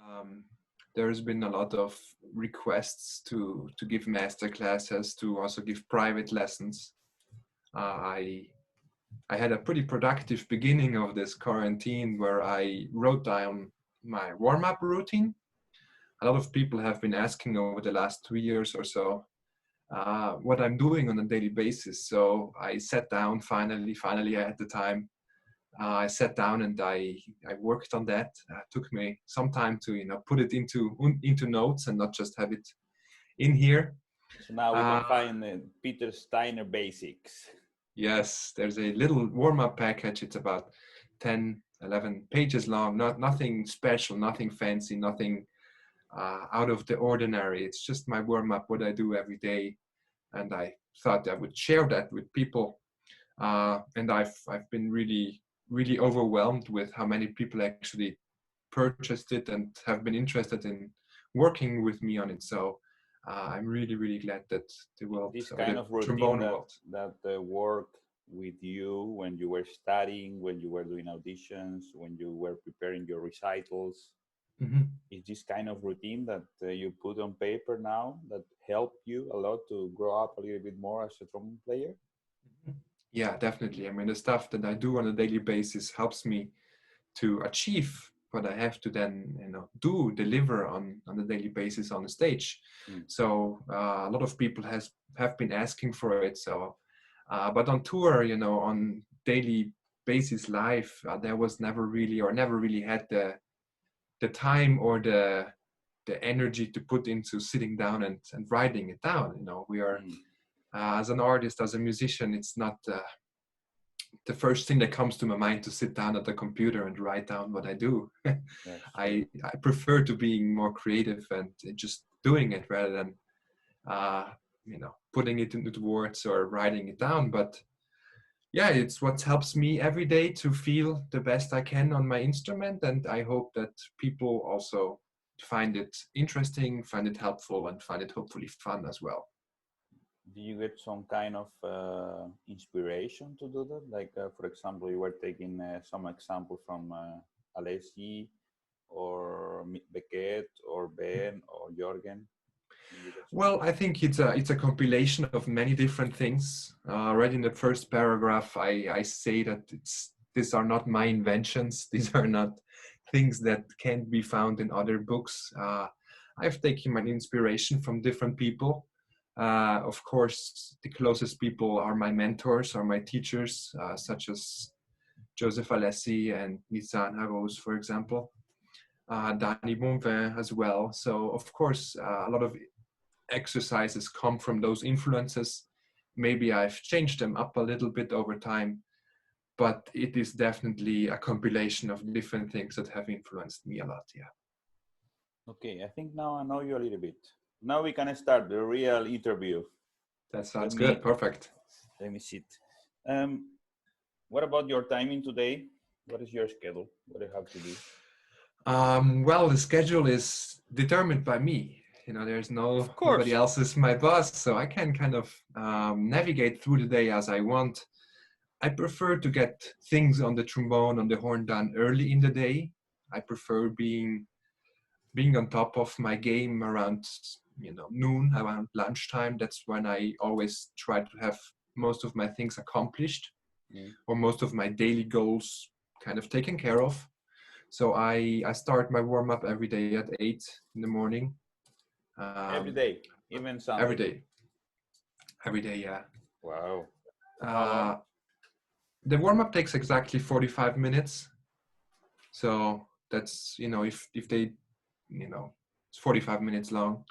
Um, there's been a lot of requests to give master classes, to also give private lessons. I had a pretty productive beginning of this quarantine where I wrote down my warm-up routine. A lot of people have been asking over the last 2 years or so what I'm doing on a daily basis. So I sat down finally I had the time. I sat down and I worked on that. Took me some time to put it into notes and not just have it in here. So now we can Uh, find Peter Steiner basics. yes, there's a little warm-up package. It's about 10, 11 pages long. Nothing special, nothing fancy, nothing out of the ordinary. It's just my warm-up, what I do every day, and I thought I would share that with people. And I've been really overwhelmed with how many people actually purchased it and have been interested in working with me on it. So I'm really glad that the world, This or kind the of routine trombone world. that worked with you when you were studying, when you were doing auditions, when you were preparing your recitals. Mm-hmm. Is this kind of routine that you put on paper now that helped you a lot to grow up a little bit more as a trombone player? Yeah, definitely. I mean, the stuff that I do on a daily basis helps me to achieve what I have to then, deliver on a daily basis on the stage. Mm. So a lot of people have been asking for it. So, but on tour, on daily basis live, there was never really had the time or the energy to put into sitting down and writing it down. We are Mm. as an artist, as a musician, it's not the first thing that comes to my mind to sit down at the computer and write down what I do. Yes, true. I prefer to being more creative and just doing it rather than putting it into words or writing it down. But yeah, it's what helps me every day to feel the best I can on my instrument, and I hope that people also find it interesting, find it helpful, and find it hopefully fun as well. Do you get some kind of inspiration to do that? Like, for example, you were taking some example from Alessi or Beckett or Ben or Jorgen. Do you get some? Well, I think it's a compilation of many different things. Right in the first paragraph, I say that these are not my inventions. These are not things that can't be found in other books. I've taken my inspiration from different people. Of course, the closest people are my mentors or my teachers, such as Joseph Alessi and Nissan Harose, for example. Danny Bonvin as well. So, of course, a lot of exercises come from those influences. Maybe I've changed them up a little bit over time, but it is definitely a compilation of different things that have influenced me a lot. Yeah. Okay, I think now I know you a little bit. Now we can start the real interview. That Let sounds good. me Perfect. let me sit. Um, what about your timing today? What is your schedule? What do you have to do? Well, the schedule is determined by me. There's Of nobody course. else is my boss, so I can kind of navigate through the day as I want. I prefer to get things on the trombone, on the horn done early in the day. I prefer being on top of my game around noon, around lunchtime. That's when I always try to have most of my things accomplished Mm. or most of my daily goals kind of taken care of. So I start my warm-up every day at 8 in the morning. Every um, day, even every Sunday. day every day, yeah. Wow. For how long? uh, the warm-up takes exactly 45 minutes. So that's, if they, it's 45 minutes long.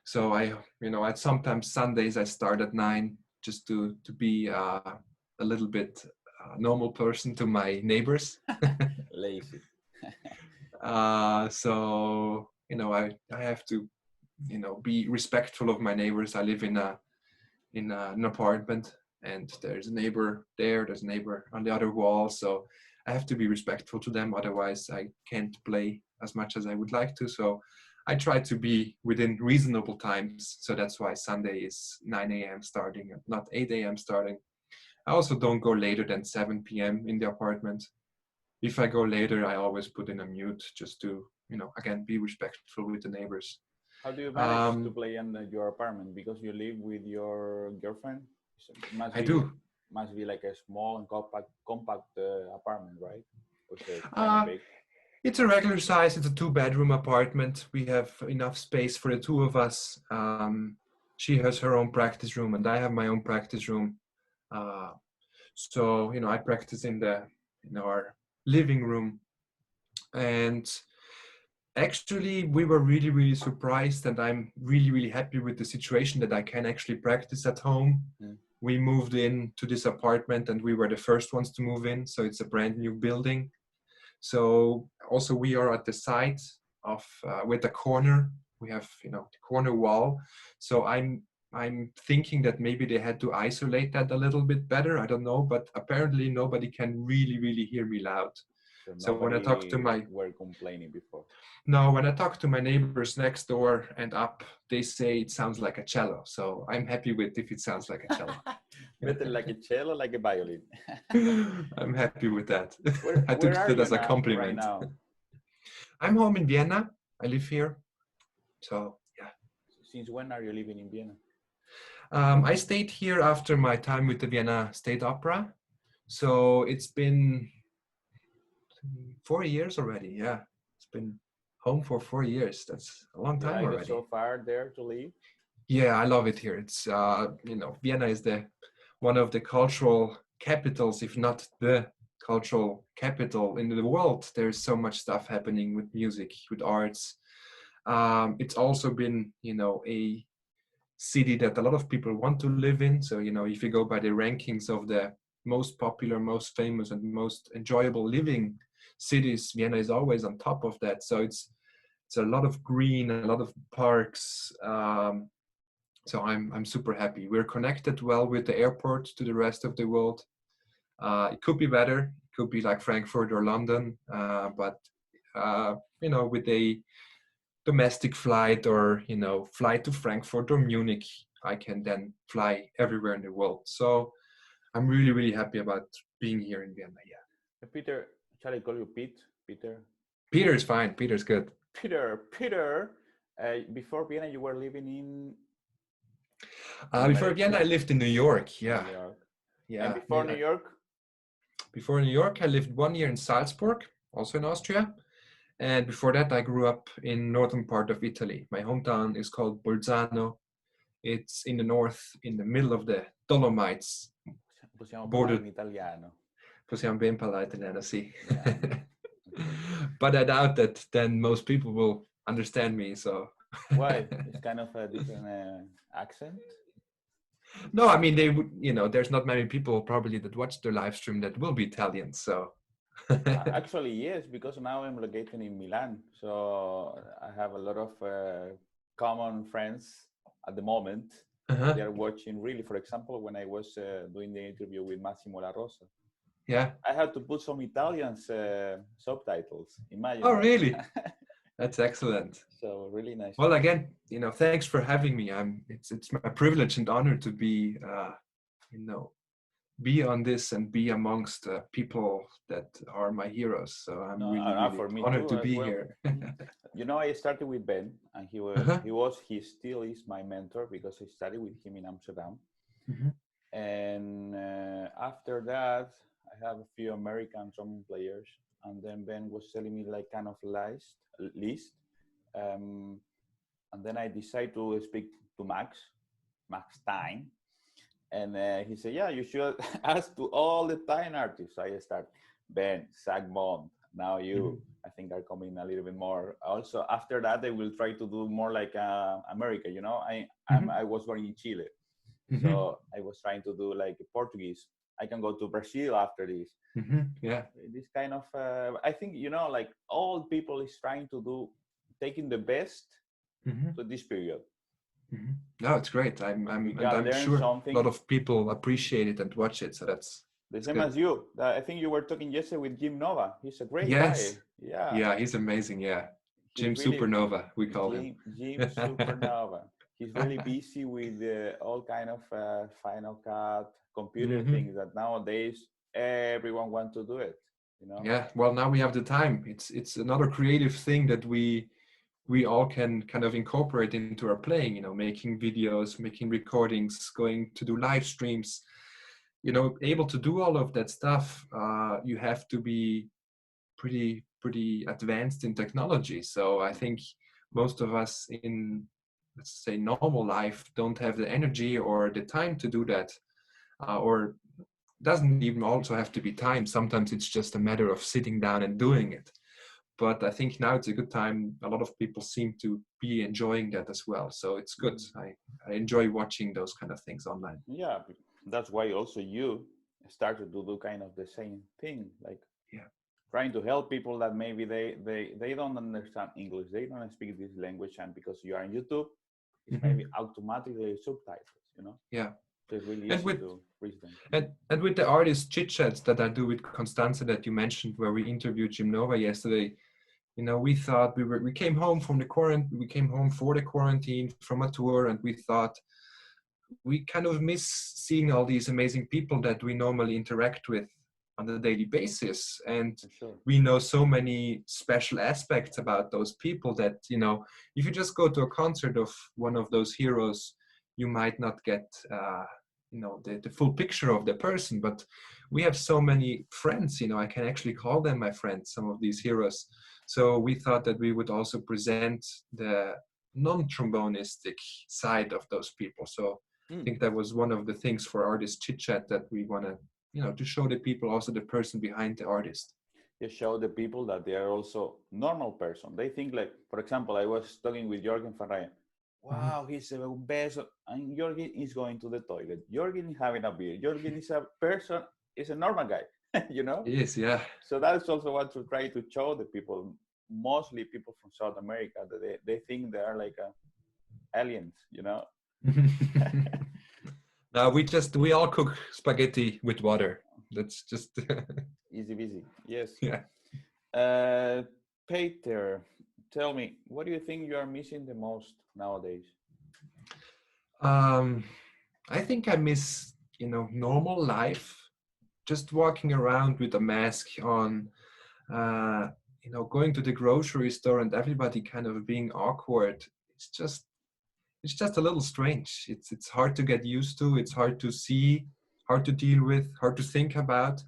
So at sometimes Sundays I start at 9 just to be a little bit normal person to my neighbors. Lazy. I have to, be respectful of my neighbors. I live in an apartment, and there's a neighbor there, there's a neighbor on the other wall. So I have to be respectful to them. Otherwise, I can't play as much as I would like to. So I try to be within reasonable times. So that's why Sunday is 9 a.m. starting, and not 8 a.m. starting. I also don't go later than 7 p.m. in the apartment. if I go later, I always put in a mute just to, again, be respectful with the neighbors. How do you manage to Um, play in your apartment? Because you live with your girlfriend. So it I do. must be like a small and compact apartment, right? Or is it kind of Uh, big? it's a regular size. It's a two-bedroom apartment. We have enough space for the two of us. She has her own practice room, and I have my own practice room. Uh, so I practice in our living room, and actually we were really really surprised, and I'm really really happy with the situation that I can actually practice at home. Mm. We moved in to this apartment, and we were the first ones to move in, so it's a brand new building. So also we are at the side of with the corner. We have the corner wall. So I'm thinking that maybe they had to isolate that a little bit better. I don't know, but apparently nobody can really really hear me loud. So So when I talk to nobody my were complaining before. no, when I talk to my neighbors next door and up, they say it sounds like a cello. So I'm happy with if it sounds like a cello. Better like a cello, like a violin. I'm happy with that. I took Where are that you as a now? Right compliment. now? I'm home in Vienna. I live here. So yeah. Since when are you living in Vienna? I stayed here after my time with the Vienna State Opera. So it's been 4 years already. Yeah. It's been home for 4 years. That's a long You time like it so already. far there to live? Yeah, I love it here. It's Vienna is the one of the cultural capitals, if not the cultural capital in the world. There's so much stuff happening with music, with arts. It's also been, a city that a lot of people want to live in. So, if you go by the rankings of the most popular, most famous, and most enjoyable living cities, Vienna is always on top of that. So it's a lot of green, a lot of parks. So I'm super happy. We're connected well with the airport to the rest of the world. It could be better. It could be like Frankfurt or London, but with a domestic flight or flight to Frankfurt or Munich, I can then fly everywhere in the world. So I'm really really happy about being here in Vienna. Yeah. Peter, shall I call you Pete? Peter? Peter's fine. Peter's good. Peter, before Vienna, you were living in Before Vienna, I America, lived in New York. New Yeah, York. And yeah. before New York, Before New York, I lived 1 year in Salzburg, also in Austria. And before that, I grew up in northern part of Italy. My hometown is called Bolzano. It's in the north, in the middle of the Dolomites, possiamo parlare in border. italiano. Possiamo ben parlare italiano, sì. Yeah. Okay. But I doubt that then most people will understand me. So Why? It's kind of a different accent. no, I mean they would. There's not many people probably that watch the live stream that will be Italian. So Actually, yes, because now I'm located in Milan, so I have a lot of common friends at the moment. uh-huh. They are watching really. For example, when I was doing the interview with Massimo La Rosa, Yeah. I had to put some Italian subtitles. Imagine Oh, that. really? That's excellent. So really nice. Well, again, thanks for having me. It's my privilege and honor to be, you know, be on this and be amongst people that are my heroes. So I'm No, really, really for me honored too to as be well. here. I started with Ben, and Uh-huh. he still is my mentor because I studied with him in Amsterdam. Mhm. And after that, I have a few American drum players, and then Ben was telling me like kind of list. Um, and then I decided to speak to Max Stein, and he said, "Yeah, you should ask to all the Thai artists." So I start Ben, Sagmont, now you. Mhm. I think are coming a little bit more. Also, after that, they will try to do more like America. I was born in Chile, Mhm. so I was trying to do like Portuguese. I can go to Brazil after this. Mhm. Yeah. This kind of, I think like all people is trying to do, taking the best Mhm. to this period. No, it's great. You And can I'm learn sure a lot something. of people appreciate it and watch it. So The that's same good. as you. I think you were talking yesterday with Jim Nova. He's a great guy. Yes. Yeah, Yeah, he's amazing. Yeah. Jim he's really Supernova, we call him. Jim Supernova. He's really busy with all kind of Final Cut computer Mhm. things that nowadays everyone wants to do it. you know? Yeah, well, now we have the time. It's another creative thing that we all can kind of incorporate into our playing, making videos, making recordings, going to do live streams, able to do all of that stuff. You have to be pretty advanced in technology. So I think most of us in, let's say, normal life don't have the energy or the time to do that, or doesn't even also have to be time. Sometimes it's just a matter of sitting down and doing it. But I think now it's a good time. A lot of people seem to be enjoying that as well. So it's good. I enjoy watching those kind of things online. Yeah, that's why also you started to do kind of the same thing, like Yeah. trying to help people that maybe they don't understand English, they don't speak this language, and because you are on YouTube, it's maybe automatically subtitles, you know? Yeah. So it's really And easy with to reach them. and with the artist chit chats that I do with Constanze that you mentioned, where we interviewed Jim Nova yesterday, we thought we came home from the quarantine, we came home for the quarantine from a tour, and we thought we kind of miss seeing all these amazing people that we normally interact with on a daily basis. And For sure. we know so many special aspects about those people that, if you just go to a concert of one of those heroes, you might not get, the full picture of the person. But we have so many friends, I can actually call them my friends, some of these heroes. So we thought that we would also present the non-trombonistic side of those people. So I think that was one of the things for Artist Chit Chat that we want to, to show the people also the person behind the artist. You show the people that they are also normal person. They think like, for example, I was talking with Jorgen Farrayan. Wow, he's the best. And Jorgen is going to the toilet. Jorgen is having a beer. Jorgen is a person, is a normal guy, you know? Yes, yeah. So that's also what to try to show the people, mostly people from South America, that they think they are like aliens, you know? Now we all cook spaghetti with water. That's just Easy busy. Yes. yeah. Peter, tell me, what do you think you are missing the most nowadays? I think I miss, normal life, just walking around with a mask on, going to the grocery store and everybody kind of being awkward. It's just a little strange. It's hard to get used to. It's hard to see, hard to deal with, hard to think about.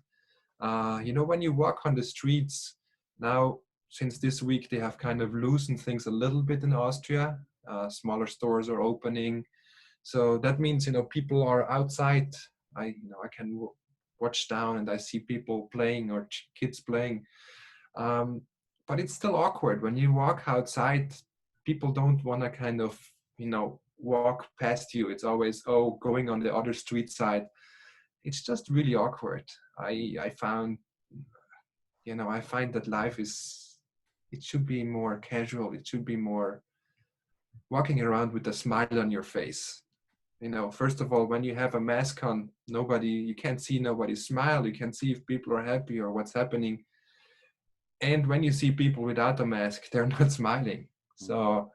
When you walk on the streets now, since this week they have kind of loosened things a little bit in Austria. Smaller stores are opening, so that means people are outside. I can watch down and I see people playing or kids playing. But it's still awkward when you walk outside. People don't want to kind of walk past you. It's always going on the other street side. It's just really awkward. I found I find that life it should be more casual. It should be more walking around with a smile on your face. First of all, when you have a mask on, you can't see nobody's smile. You can't see if people are happy or what's happening. And when you see people without a mask, they're not smiling. So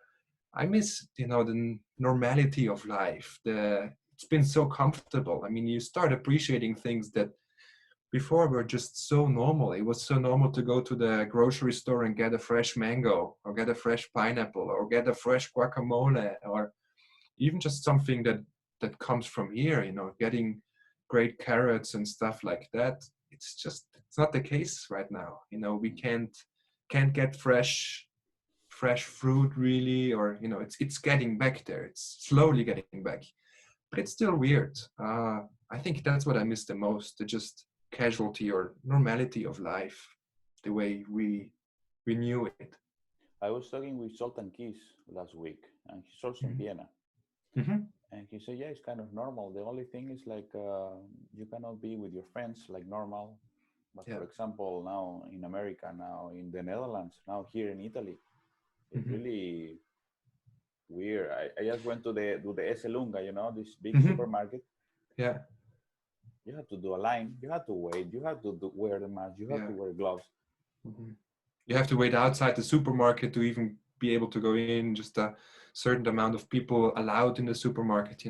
I miss, the normality of life. It's been so comfortable. I mean, you start appreciating things that before were just so normal. It was so normal to go to the grocery store and get a fresh mango or get a fresh pineapple or get a fresh guacamole, or even just something that comes from here, getting great carrots and stuff like that. It's not the case right now. We can't get fresh fruit really, or it's getting back there. It's slowly getting back, but it's still weird. I think that's what I miss the most, the just casualty or normality of life, the way we knew it. I was talking with Sultan Keys last week, and he's also in Vienna. Mm-hmm. And he said, yeah, it's kind of normal. The only thing is like you cannot be with your friends like normal. But for example, now in America, now in the Netherlands, now here in Italy, it's really weird. I just went to the Esselunga, this big supermarket. Yeah. You have to do a line. You have to wait. You have to wear the mask. You have to wear gloves. Mm-hmm. You have to wait outside the supermarket to even be able to go in. Just a certain amount of people allowed in the supermarket.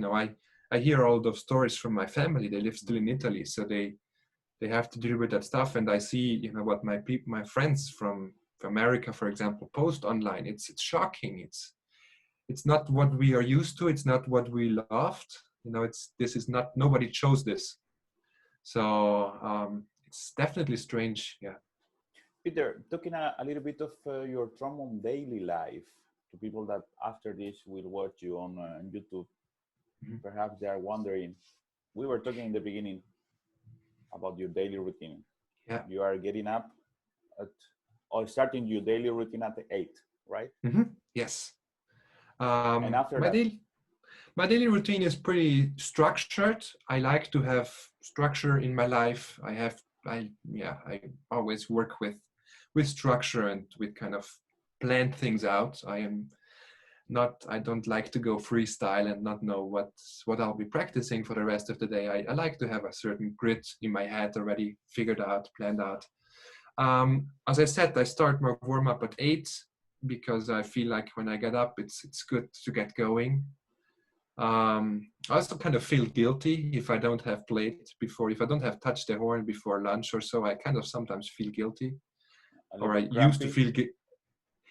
I hear all those stories from my family. They live still in Italy, so they they have to deal with that stuff. And I see, you know, what my friends from America, for example, post online. It's shocking. It's not what we are used to. It's not what we loved. You know, this is not, nobody chose this. So it's definitely strange. Yeah. Peter, talking a little bit of your trombone daily life to people that after this will watch you on YouTube, Mhm. perhaps they are wondering. We were talking in the beginning about your daily routine. Yeah. You are getting up at, or starting your daily routine at 8, right? Yes. And after My that, daily routine is pretty structured. I like to have structure in my life. I always work with structure and with kind of plan things out. I don't like to go freestyle and not know what I'll be practicing for the rest of the day. I like to have a certain grid in my head already figured out, planned out. As I said, I start my warm up at 8 because I feel like when I get up, it's good to get going. I also kind of feel guilty if I don't have played before, if I don't have touched the horn before lunch or so. I kind of sometimes feel guilty, a little or I bit used to grumpy, feel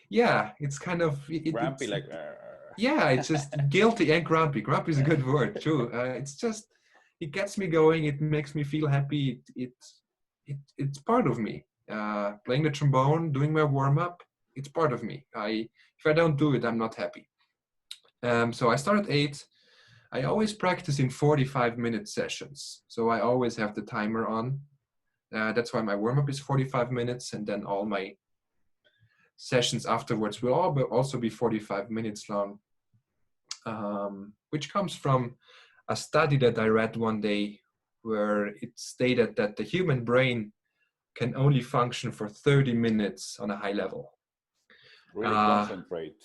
yeah, it's kind of grumpy it's like. yeah, it's just guilty and grumpy. Grumpy is a good word too. It's just, it gets me going. It makes me feel happy. It's part of me. Playing the trombone, doing my warm up, it's part of me. If I don't do it, I'm not happy. So I start at 8. I always practice in 45-minute sessions. So I always have the timer on. That's why my warm up is 45 minutes, and then all my sessions afterwards will also be 45 minutes long, which comes from a study that I read one day where it stated that the human brain can only function for 30 minutes on a high level. Really Uh, concentrate.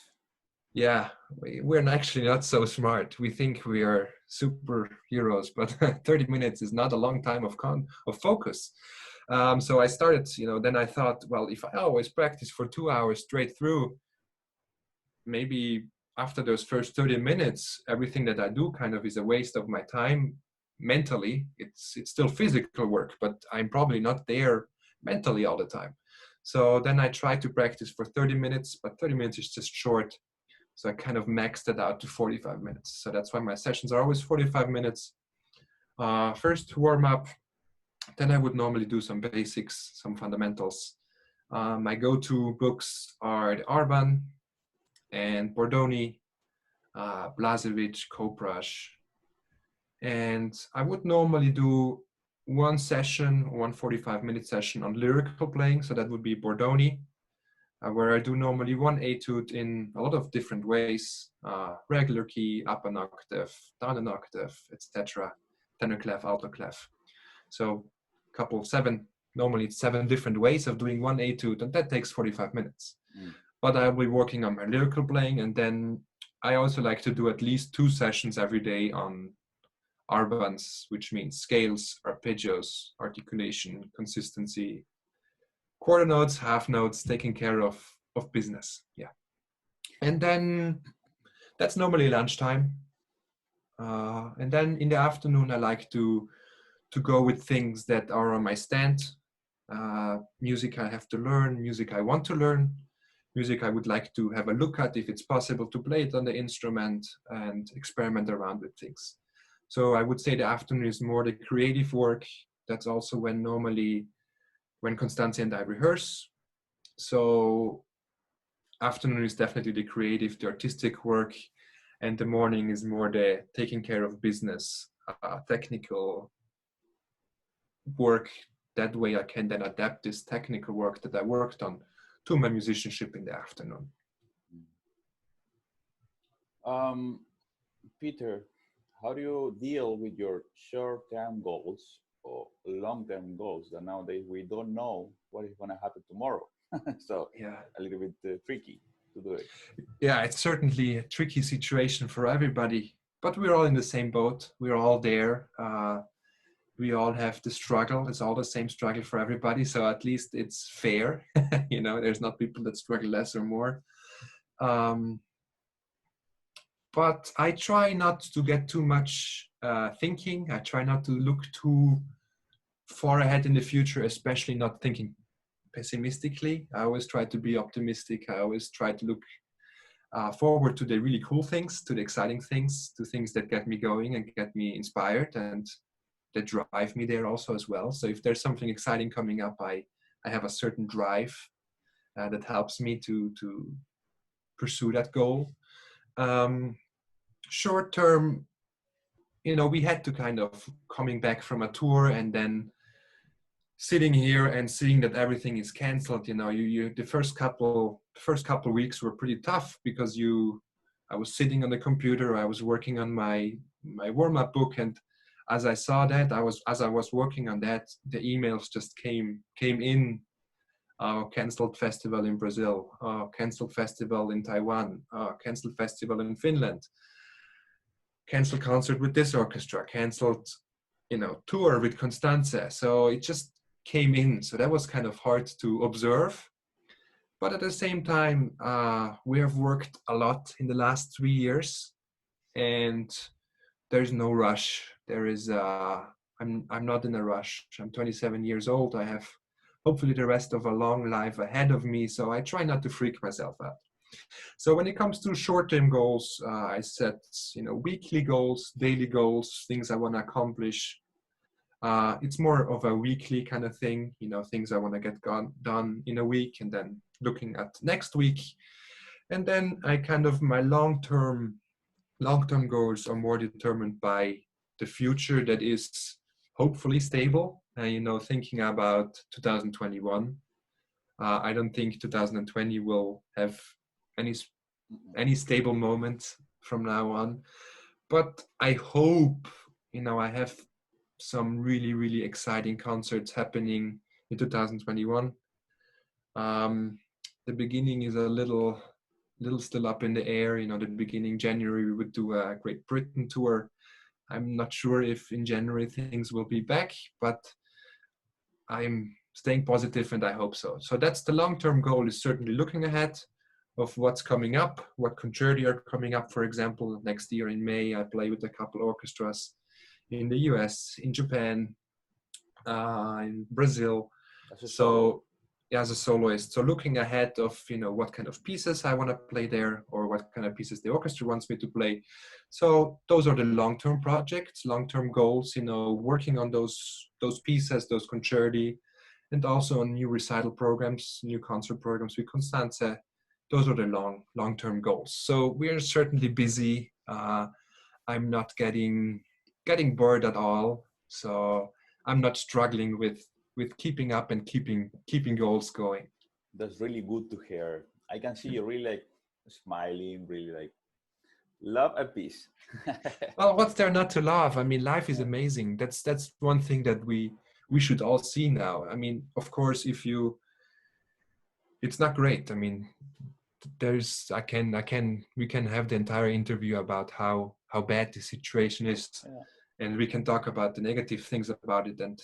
yeah, we're actually not so smart. We think we are superheroes, but 30 minutes is not a long time of focus. So I started, then I thought, well, if I always practice for 2 hours straight through, maybe after those first 30 minutes, everything that I do kind of is a waste of my time mentally. It's still physical work, but I'm probably not there mentally all the time. So then I tried to practice for 30 minutes, but 30 minutes is just short. So I kind of maxed it out to 45 minutes. So that's why my sessions are always 45 minutes. First warm up, then I would normally do some basics, some fundamentals. My go-to books are the Arban and Bordoni, Blažević, Kopraš. And I would normally do one session, one 45-minute session on lyrical playing. So that would be Bordoni, where I do normally one etude in a lot of different ways, regular key, up an octave, down an octave, etc., tenor clef, alto clef. So normally it's 7 different ways of doing one etude, and that takes 45 minutes. But I'll be working on my lyrical playing, and then I also like to do at least 2 sessions every day on arbans, which means scales, arpeggios, articulation, consistency, quarter notes, half notes, taking care of business. Yeah. And then that's normally lunchtime. And then in the afternoon, I like to go with things that are on my stand. Music I have to learn, music I want to learn, music I would like to have a look at if it's possible to play it on the instrument and experiment around with things. So I would say the afternoon is more the creative work. That's also when Constantia and I rehearse. So afternoon is definitely the creative, the artistic work, and the morning is more the taking care of business, technical work. That way I can then adapt this technical work that I worked on to my musicianship in the afternoon. Peter, how do you deal with your short-term goals or long-term goals that nowadays we don't know what is going to happen tomorrow? So Yeah, a little bit tricky to do it. yeah, it's certainly a tricky situation for everybody, but we're all in the same boat. We're all there. We all have the struggle. It's all the same struggle for everybody. So at least it's fair. There's not people that struggle less or more. But I try not to get too much thinking. I try not to look too far ahead in the future, especially not thinking pessimistically. I always try to be optimistic. I always try to look forward to the really cool things, to the exciting things, to things that get me going and get me inspired and that drive me there also as well. So if there's something exciting coming up, I have a certain drive that helps me to pursue that goal. Short term, we had to kind of coming back from a tour and then sitting here and seeing that everything is canceled. You the first couple weeks were pretty tough because I was sitting on the computer, I was working on my warm-up book, and as I saw that, as I was working on that, the emails just came in. Cancelled festival in Brazil, cancelled festival in Taiwan, cancelled festival in Finland, cancelled concert with this orchestra, cancelled tour with Constanze. So it just came in. So that was kind of hard to observe. But at the same time, we have worked a lot in the last 3 years, and there's no rush. I'm not in a rush. I'm 27 years old. I have hopefully the rest of a long life ahead of me. So I try not to freak myself out. So when it comes to short-term goals, I set, weekly goals, daily goals, things I want to accomplish. It's more of a weekly kind of thing, things I want to get done in a week, and then looking at next week. And then my long-term goals are more determined by the future that is hopefully stable. Thinking about 2021, I don't think 2020 will have any stable moment from now on. But I hope, I have some really, really exciting concerts happening in 2021. The beginning is a little still up in the air. The beginning January we would do a Great Britain tour. I'm not sure if in January things will be back, but I'm staying positive and I hope so. So that's the long-term goal, is certainly looking ahead of what's coming up, what concerti are coming up. For example, next year in May, I play with a couple orchestras in the US, in Japan, in Brazil. So as a soloist, so looking ahead of what kind of pieces I want to play there, or what kind of pieces the orchestra wants me to play. So those are the long-term projects, long-term goals, working on those pieces, those concerti, and also on new recital programs, new concert programs with Constanze. Those are the long-term goals. So we are certainly busy. I'm not getting bored at all. So I'm not struggling with keeping up and keeping goals going. That's really good to hear. I can see you really like smiling, really like love a piece. Well, what's there not to love? I mean, life is amazing. That's one thing that we should all see now. I mean, of course, it's not great. I mean, we can have the entire interview about how bad the situation is, and we can talk about the negative things about it, and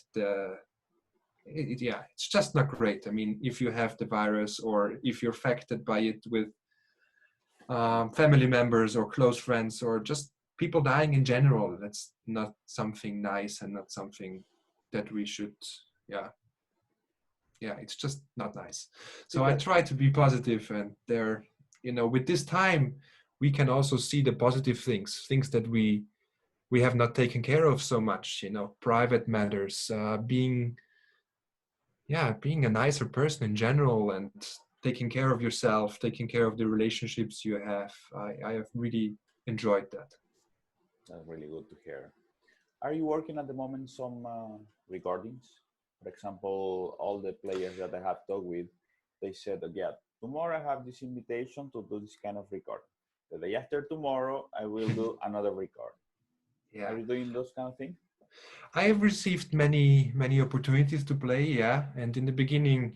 it's just not great. I mean, if you have the virus, or if you're affected by it with family members or close friends, or just people dying in general, that's not something nice and not something that we should, it's just not nice. So I try to be positive, and with this time, we can also see the positive things that we have not taken care of so much, private matters, being a nicer person in general, and taking care of yourself, taking care of the relationships you have. I have really enjoyed that. That's really good to hear. Are you working at the moment some recordings? For example, all the players that I have talked with, they said, tomorrow I have this invitation to do this kind of record. The day after tomorrow, I will do another record. Yeah. Are you doing those kind of things? I have received many opportunities to play, and in the beginning,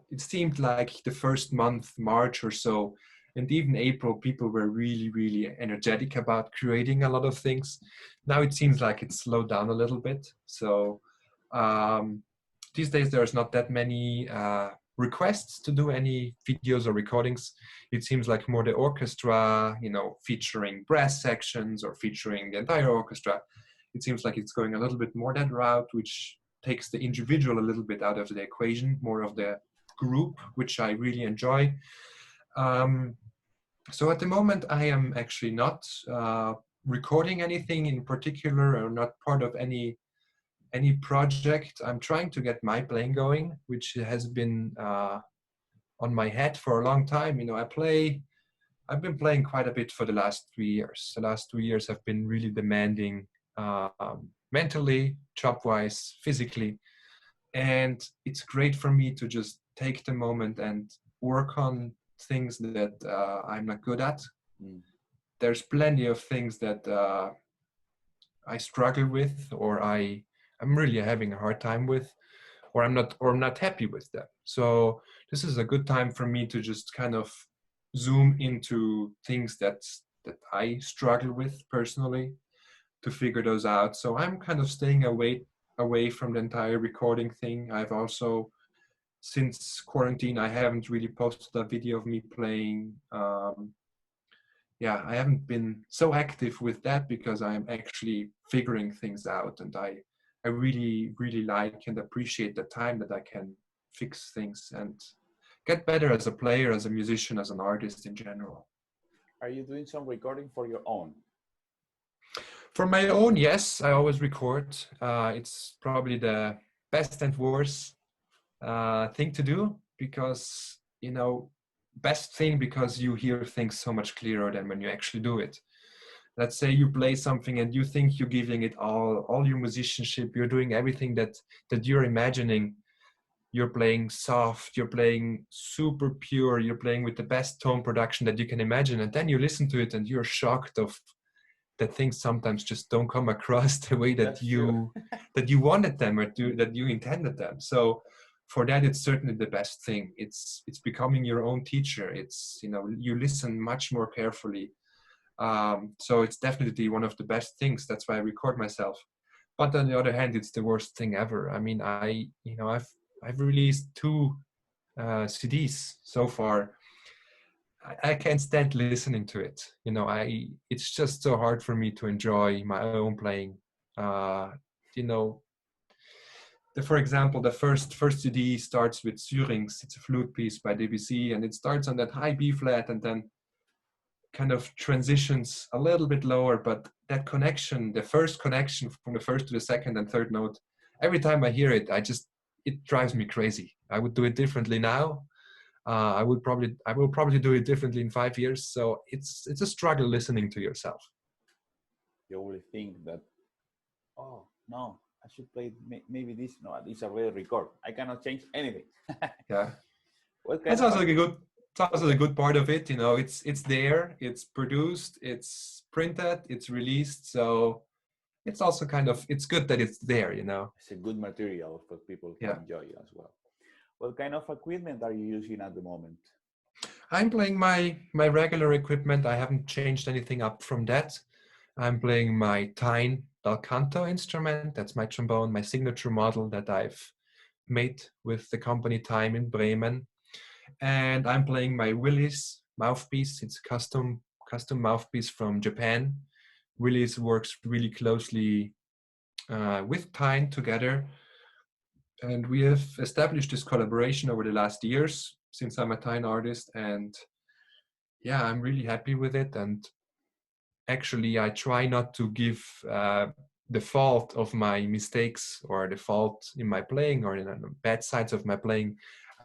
it seemed like the first month, March or so, and even April, people were really, really energetic about creating a lot of things. Now it seems like it's slowed down a little bit. So these days there's not that many requests to do any videos or recordings. It seems like more the orchestra, featuring brass sections or featuring the entire orchestra. It seems like it's going a little bit more that route, which takes the individual a little bit out of the equation, more of the group, which I really enjoy. Um, so at the moment, I am actually not recording anything in particular, or not part of any project. I'm trying to get my playing going, which has been on my head for a long time. You know, I've been playing quite a bit for the last 3 years. The last 2 years have been really demanding, mentally, job-wise, physically. And it's great for me to just take the moment and work on things that I'm not good at. Mm. There's plenty of things that I struggle with, or I'm really having a hard time with, or I'm not happy with them. So this is a good time for me to just kind of zoom into things that I struggle with personally, to figure those out. So I'm kind of staying away from the entire recording thing. I've also, since quarantine, I haven't really posted a video of me playing. Yeah, I haven't been so active with that because I'm actually figuring things out, and I really, really like and appreciate the time that I can fix things and get better as a player, as a musician, as an artist in general. Are you doing some recording for your own? For my own, yes, I always record. It's probably the best and worst thing to do, because, you know, best thing because you hear things so much clearer than when you actually do it. Let's say you play something and you think you're giving it all your musicianship, you're doing everything that you're imagining. You're playing soft, you're playing super pure, you're playing with the best tone production that you can imagine, and then you listen to it and you're shocked of that things sometimes just don't come across the way that That's true. that you wanted them, or that you intended them. So for that, it's certainly the best thing. It's becoming your own teacher. It's, you know, you listen much more carefully. So it's definitely one of the best things. That's why I record myself. But on the other hand, it's the worst thing ever. I mean, I've released 2 CDs so far. I can't stand listening to it. You know, it's just so hard for me to enjoy my own playing. Uh, you know, for example, the first CD starts with Syrinx. It's a flute piece by Debussy, and it starts on that high B flat, and then kind of transitions a little bit lower. But that connection, the first connection from the first to the second and third note, every time I hear it, it drives me crazy. I would do it differently now. I will probably do it differently in 5 years. So it's a struggle listening to yourself. You only think that, oh no, I should play maybe this. No, this is already record. I cannot change anything. Yeah, What kind that's of also a good. It's also okay. a good part of it. You know, it's there, it's produced, it's printed, it's released. So it's also kind of, it's good that it's there. You know. It's a good material for people can Yeah. enjoy as well. What kind of equipment are you using at the moment? I'm playing my regular equipment. I haven't changed anything up from that. I'm playing my Tyne bel canto instrument. That's my trombone, my signature model that I've made with the company Time in Bremen. And I'm playing my Willis mouthpiece. It's a custom mouthpiece from Japan. Willis works really closely with Tyne together. And we have established this collaboration over the last years since I'm a Tyne artist. And yeah, I'm really happy with it. And actually, I try not to give the fault of my mistakes or the fault in my playing or in the bad sides of my playing.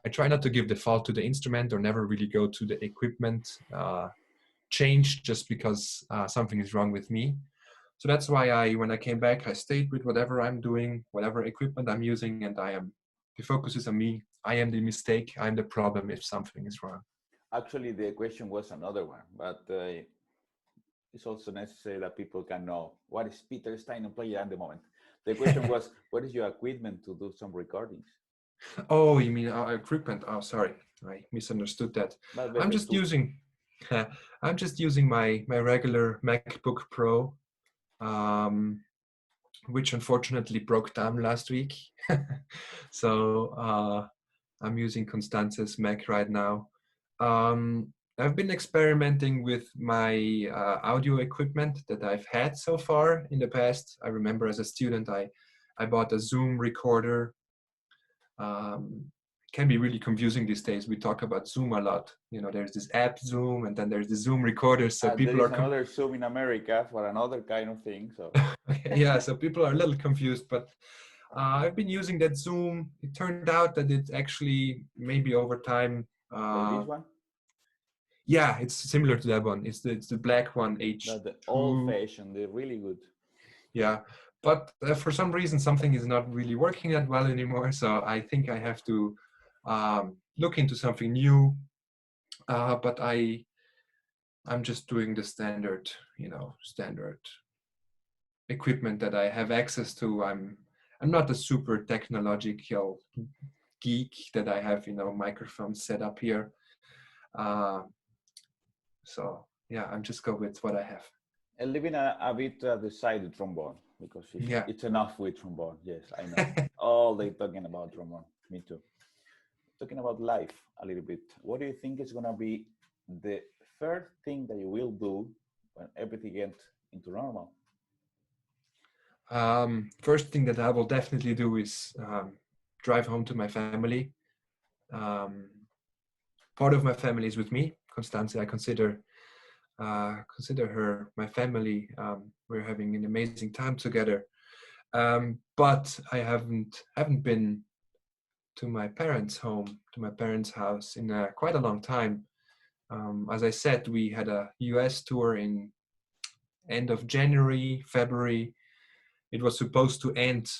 I try not to give the fault to the instrument, or never really go to the equipment change just because something is wrong with me. So that's why when I came back, I stayed with whatever I'm doing, whatever equipment I'm using, and the focus is on me. I am the mistake. I'm the problem if something is wrong. Actually, the question was another one, but it's also necessary that people can know what is Peter Steiner playing at the moment. The question was, what is your equipment to do some recordings? Oh, you mean equipment? Oh, sorry, I misunderstood that. But I'm better just tools. using, I'm just using my regular MacBook Pro, um, which unfortunately broke down last week. So I'm using Constance's Mac right now. I've been experimenting with my audio equipment that I've had so far in the past. I remember as a student, I I bought a Zoom recorder. Can be really confusing these days. We talk about Zoom a lot. There's this app Zoom, and then there's the Zoom recorder. So There people is are another Zoom in America for another kind of thing. So yeah, so people are a little confused, but I've been using that Zoom. It turned out that it's actually maybe over time. like this one, Yeah, it's similar to that one. It's the black one, the old H2. fashioned, they're really good. Yeah, but for some reason something is not really working that well anymore. So I think I have to look into something new. But I'm just doing the standard equipment that I have access to. I'm not a super technological geek that I have microphones set up here. Uh, so yeah, I'm just go with what I have. And leaving a bit aside the trombone because Yeah. it's enough with trombone. Yes, I know. All they talking about trombone. Me too. Talking about life a little bit. What do you think is gonna be the first thing that you will do when everything gets into normal? First thing that I will definitely do is drive home to my family. Um, Part of my family is with me. Constanze, I consider her my family. We're having an amazing time together. But I haven't been to my parents' home, to my parents' house in quite a long time. As I said, we had a US tour in end of January, February. It was supposed to end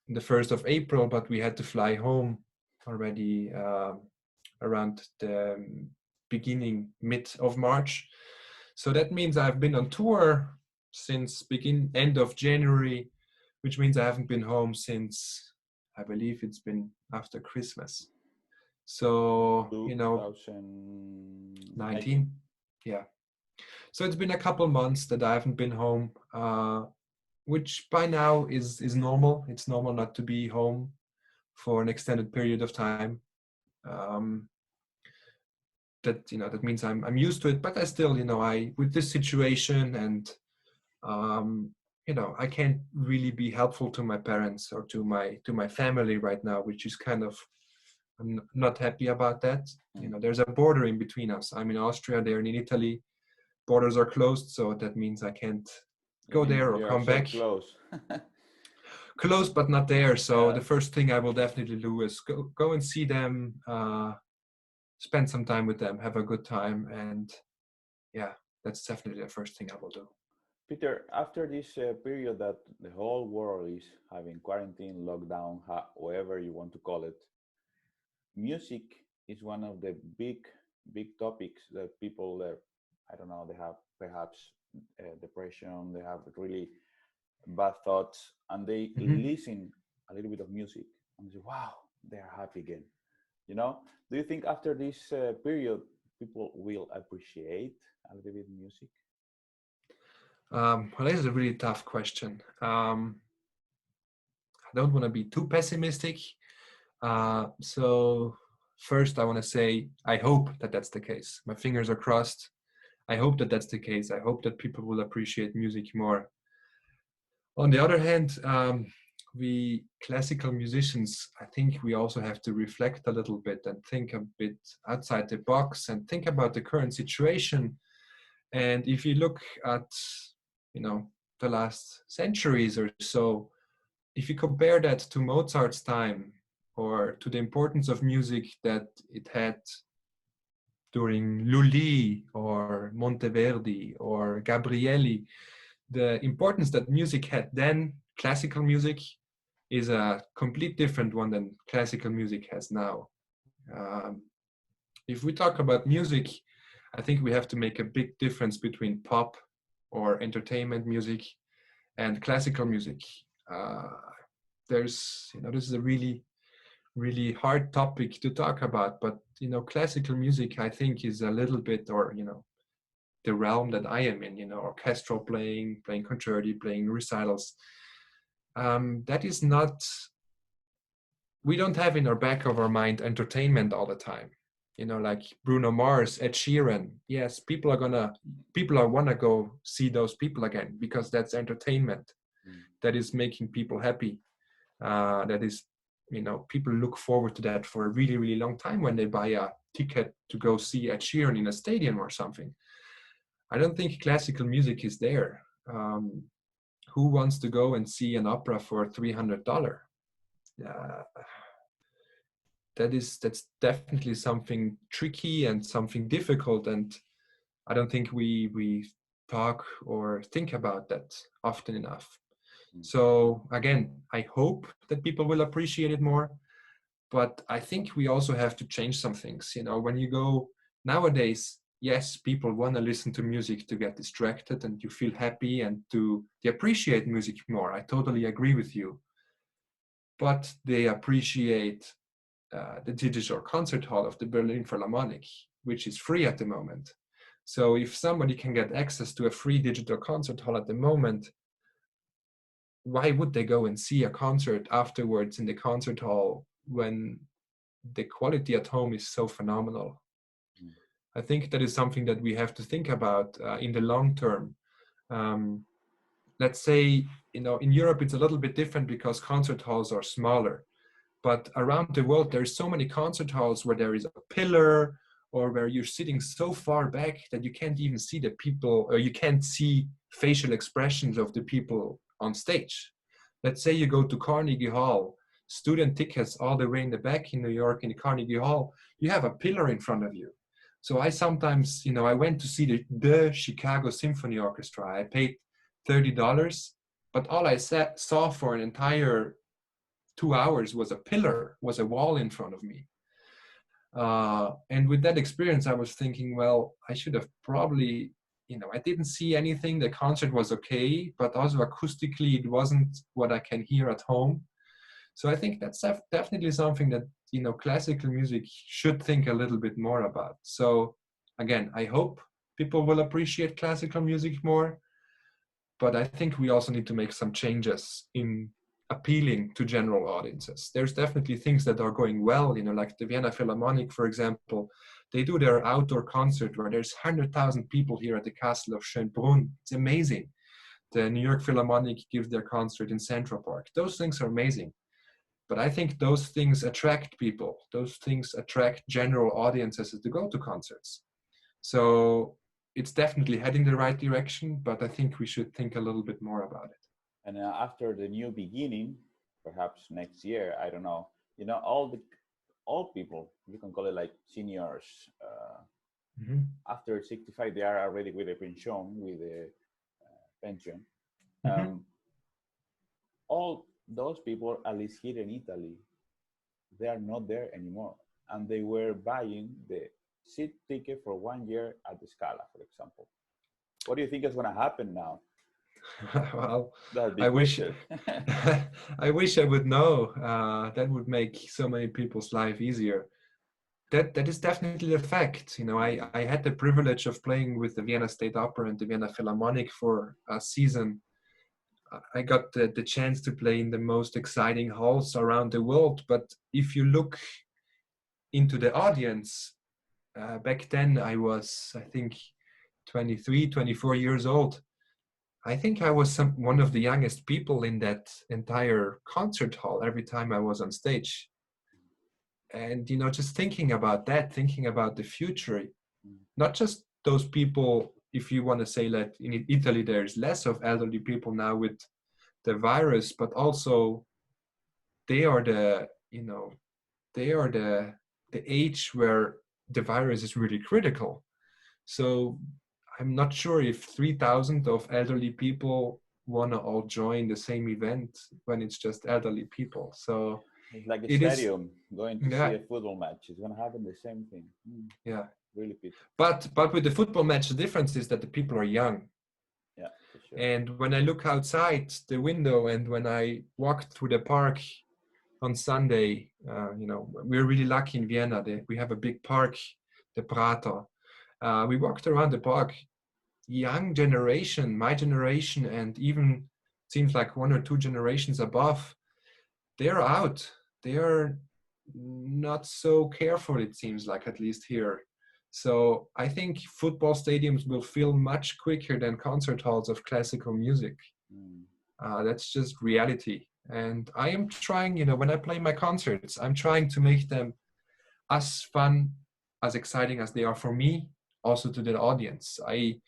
the 1st of April, but we had to fly home already around the mid of March. So that means I've been on tour since end of January, which means I haven't been home since, I believe it's been after Christmas. So, 2019. yeah. So it's been a couple months that I haven't been home, which by now is normal. It's normal not to be home for an extended period of time. That means I'm used to it, but I still, I with this situation and I can't really be helpful to my parents or to my family right now, which is kind of, I'm not happy about that. There's a border in between us. I'm in Austria, they're in Italy. Borders are closed, so that means I can't go there or You are come so back. close. Close but not there. So the first thing I will definitely do is go and see them, spend some time with them, have a good time, and yeah, that's definitely the first thing I will do. Peter, after this period that the whole world is having quarantine, lockdown, however you want to call it, music is one of the big topics that people, I don't know, they have perhaps depression, they have really bad thoughts, and they listen a little bit of music and say, wow, they are happy again. Do you think after this period, people will appreciate a little bit music? Well, this is a really tough question. I don't want to be too pessimistic. So first, I want to say I hope that that's the case. My fingers are crossed. I hope that that's the case. I hope that people will appreciate music more. On the other hand, we classical musicians, I think we also have to reflect a little bit and think a bit outside the box and think about the current situation. And if you look at, the last centuries or so, if you compare that to Mozart's time or to the importance of music that it had during Lully or Monteverdi or Gabrieli, the importance that music had then, classical music, is a complete different one than classical music has now. If we talk about music, I think we have to make a big difference between pop or entertainment music and classical music. This is a really, really hard topic to talk about, but, classical music, I think, is a little bit, or, the realm that I am in, orchestral playing concerti, playing recitals. That is not, we don't have in our back of our mind entertainment all the time. Like Bruno Mars, Ed Sheeran. Yes, people are wanna go see those people again because that's entertainment that is making people happy. That is, people look forward to that for a really, really long time when they buy a ticket to go see Ed Sheeran in a stadium or something. I don't think classical music is there. Who wants to go and see an opera for $300? Uh, that's definitely something tricky and something difficult, and I don't think we talk or think about that often enough. So again, I hope that people will appreciate it more, but I think we also have to change some things. When you go nowadays, yes, people want to listen to music to get distracted and you feel happy and they appreciate music more. I totally agree with you. But they appreciate the digital concert hall of the Berlin Philharmonic, which is free at the moment. So if somebody can get access to a free digital concert hall at the moment, why would they go and see a concert afterwards in the concert hall when the quality at home is so phenomenal? I think that is something that we have to think about in the long term. Let's say, in Europe, it's a little bit different because concert halls are smaller. But around the world, there's so many concert halls where there is a pillar or where you're sitting so far back that you can't even see the people, or you can't see facial expressions of the people on stage. Let's say you go to Carnegie Hall, student tickets all the way in the back in New York in the Carnegie Hall, you have a pillar in front of you. So I sometimes, I went to see the Chicago Symphony Orchestra. I paid $30, but all I saw for an entire 2 hours was a pillar, was a wall in front of me. And with that experience, I was thinking, well, I should have probably, I didn't see anything. The concert was okay, but also acoustically, it wasn't what I can hear at home. So I think that's definitely something that, classical music should think a little bit more about. So again, I hope people will appreciate classical music more, but I think we also need to make some changes in appealing to general audiences. There's definitely things that are going well, like the Vienna Philharmonic, for example. They do their outdoor concert where there's 100,000 people here at the Castle of Schönbrunn. It's amazing. The New York Philharmonic gives their concert in Central Park. Those things are amazing. But I think those things attract people. Those things attract general audiences to go to concerts. So it's definitely heading the right direction, but I think we should think a little bit more about it. And after the new beginning, perhaps next year, I don't know. All people, you can call it like seniors. After 65, they are already with a pension, with a pension. All those people, at least here in Italy, they are not there anymore, and they were buying the seat ticket for 1 year at the Scala, for example. What do you think is going to happen now? Well, I wish I wish I would know. That would make so many people's life easier. That is definitely a fact. I had the privilege of playing with the Vienna State Opera and the Vienna Philharmonic for a season. I got the chance to play in the most exciting halls around the world. But if you look into the audience, back then I was, I think, 23, 24 years old. I think I was one of the youngest people in that entire concert hall every time I was on stage. And, just thinking about that, thinking about the future, not just those people, if you want to say that in Italy, there's less of elderly people now with the virus, but also they are the age where the virus is really critical. So I'm not sure if 3,000 of elderly people want to all join the same event when it's just elderly people. So it's like a stadium going to see a football match. It's going to happen the same thing. Yeah, really pity. But with the football match, the difference is that the people are young. Yeah, for sure. And when I look outside the window and when I walked through the park on Sunday, we're really lucky in Vienna. We have a big park, the Prater. We walked around the park. Young generation, my generation, and even seems like 1 or 2 generations above, they're out. They are not so careful, it seems like, at least here. So I think football stadiums will fill much quicker than concert halls of classical music. That's just reality. And I am trying, when I play my concerts, I'm trying to make them as fun, as exciting as they are for me, also to the audience. I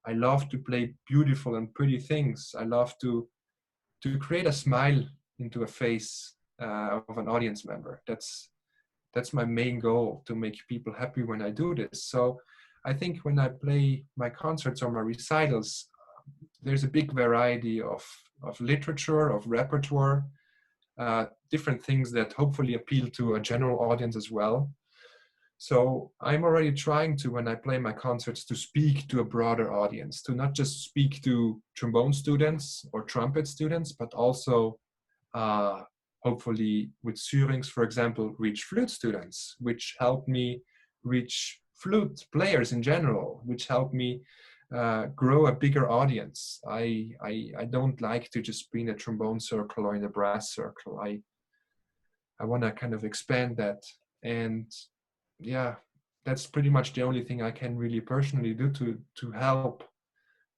love to play beautiful and pretty things. I love to create a smile into a face of an audience member. That's my main goal, to make people happy when I do this. So I think when I play my concerts or my recitals, there's a big variety of literature, of repertoire, different things that hopefully appeal to a general audience as well. So I'm already trying to, when I play my concerts, to speak to a broader audience, to not just speak to trombone students or trumpet students, but also uh, hopefully with Syrinx, for example, reach flute students, which help me reach flute players in general, which help me grow a bigger audience. I don't like to just be in a trombone circle or in a brass circle. I want to kind of expand that. And yeah, that's pretty much the only thing I can really personally do to help.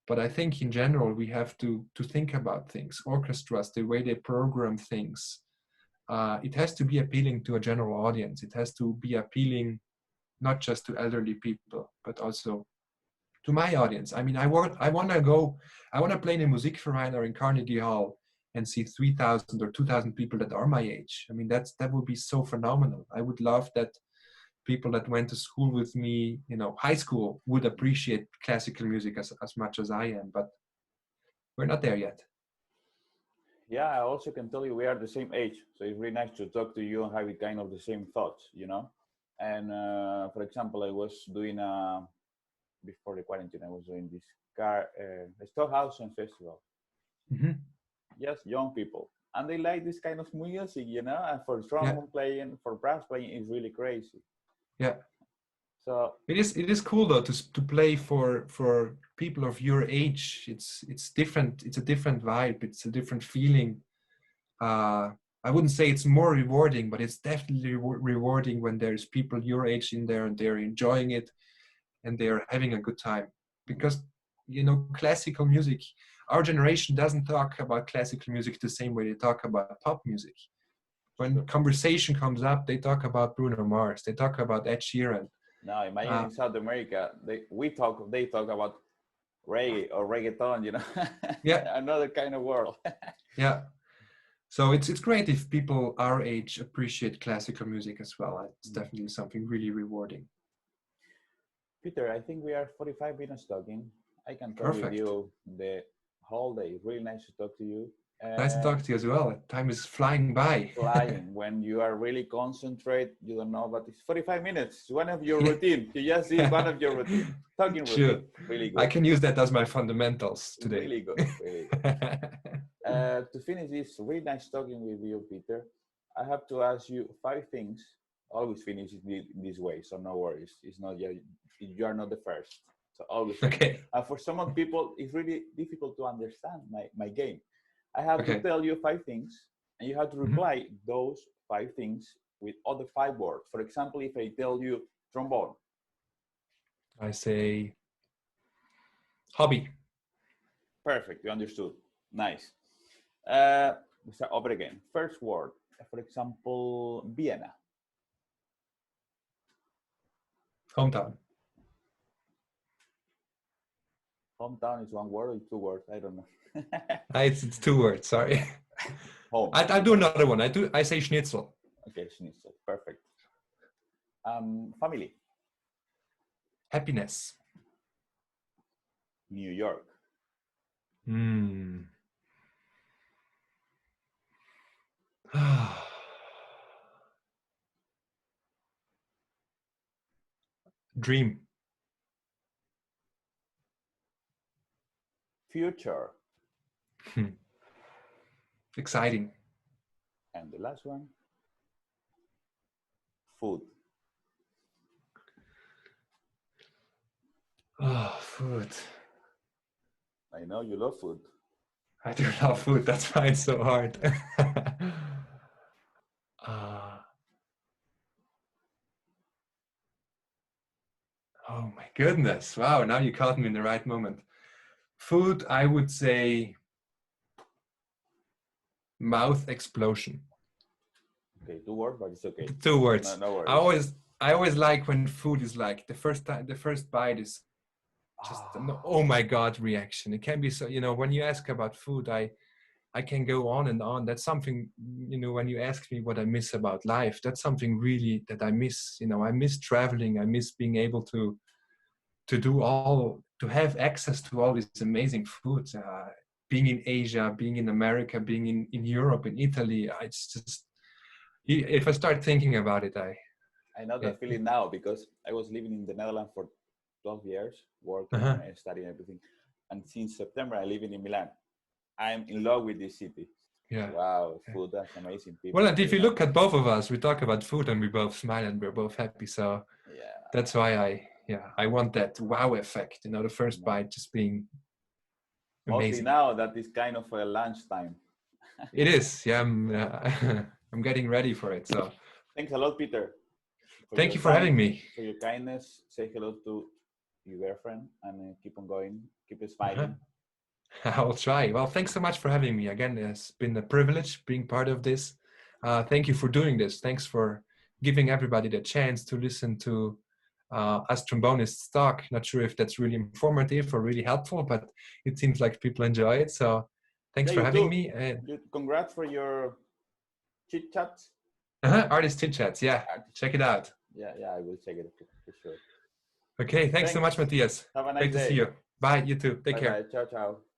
But I think in general we have to think about things. Orchestras, the way they program things, it has to be appealing to a general audience. It has to be appealing not just to elderly people, but also to my audience. I mean, I want to play in a Musikverein or in Carnegie Hall and see 3,000 or 2,000 people that are my age. I mean, that would be so phenomenal. I would love that people that went to school with me, high school, would appreciate classical music as much as I am, but we're not there yet. Yeah, I also can tell you we are the same age, so it's really nice to talk to you and have kind of the same thoughts, you know. And for example, I was doing before the quarantine, I was doing this Stockhausen festival. Mm-hmm. Just young people, and they like this kind of music, you know. And for Yeah, trombone playing, for brass playing, is really crazy. yeah. So It is cool though to play for people of your age. It's different. It's a different vibe. It's a different feeling. Uh, I wouldn't say it's more rewarding, but it's definitely rewarding when there's people your age in there and they're enjoying it and they're having a good time. Because classical music, our generation doesn't talk about classical music the same way they talk about pop music. When sure. conversation comes up, they talk about Bruno Mars, they talk about Ed Sheeran. Now imagine Uh, in South America, they talk about reggae or reggaeton, you know, yeah, another kind of world. yeah. So it's great if people our age appreciate classical music as well. It's definitely something really rewarding. Peter, I think we are 45 minutes talking. I can talk with Perfect. you the whole day. Really nice to talk to you. Nice to talk And to you as well. Time is flying by. flying, when you are really concentrate, you don't know, but it's 45 minutes. It's one of your Yeah. routine. You just did one of your routine. Talking Sure. routine. Really I good. can use that as my fundamentals today. Really good. Really good. To finish this, really nice talking with you, Peter. I have to ask you five things. Always finish it this way, so no worries. It's not you are not the first. So always finish. Okay. And for some people, it's really difficult to understand my game. I have to Okay. tell you five things, and you have to Mhm. reply those five things with other five words. For example, if I tell you trombone, I say hobby. perfect, you understood. Nice. We start over again. First word, for example, Vienna. Hometown. Hometown is one word or two words. I don't know. It's two words. Sorry. Home. I do another one. I say schnitzel. Okay, schnitzel. Perfect. Family. Happiness. New York. Hmm. Dream. Future. Hmm. Exciting. And the last one, food. Oh, food. I know you love food. I do love food. That's why it's so hard. uh, oh my goodness. Wow. Now you caught me in the right moment. Food, I would say mouth explosion. Okay, 2 words, but it's okay. 2 words. No I worries. always I always like when food is like the first time, the first bite is just an oh my god reaction. It can be so, when you ask about food, I can go on and on. That's something, when you ask me what I miss about life, that's something really that I miss. I miss traveling. I miss being able to have access to all these amazing foods. Being in Asia, being in America, being in Europe, in Italy, it's just, if I start thinking about it, I know that feeling now because I was living in the Netherlands for 12 years, working uh-huh. and studying everything. And since September, I live in Milan. I'm in love with this city. Yeah. Wow, food, that's amazing. People, Well, and if really you look nice. at both of us, we talk about food and we both smile and we're both happy. So Yeah, that's why I want that wow effect, the first no. bite just being Mostly amazing. now that is kind of a lunchtime. It is. Yeah, I'm getting ready for it. So Thanks a lot, Peter, for thank your you for having time, me. for your kindness. Say hello to your girlfriend and keep on going, keep Uh-huh. smiling. I'll try. Well, thanks so much for having me. Again, it's been a privilege being part of this. Thank you for doing this. Thanks for giving everybody the chance to listen to us trombonists talk. Not sure if that's really informative or really helpful, but it seems like people enjoy it. So thanks Yeah, for you having too. me. And Congrats for your chit chats. Artist Chit Chats. Yeah, check it out. Yeah, I will check it for sure. Okay, thanks so much, Thanks. Matthias. Have a Great nice to see day. you. Bye, you too. Take Bye care. bye. Ciao, ciao.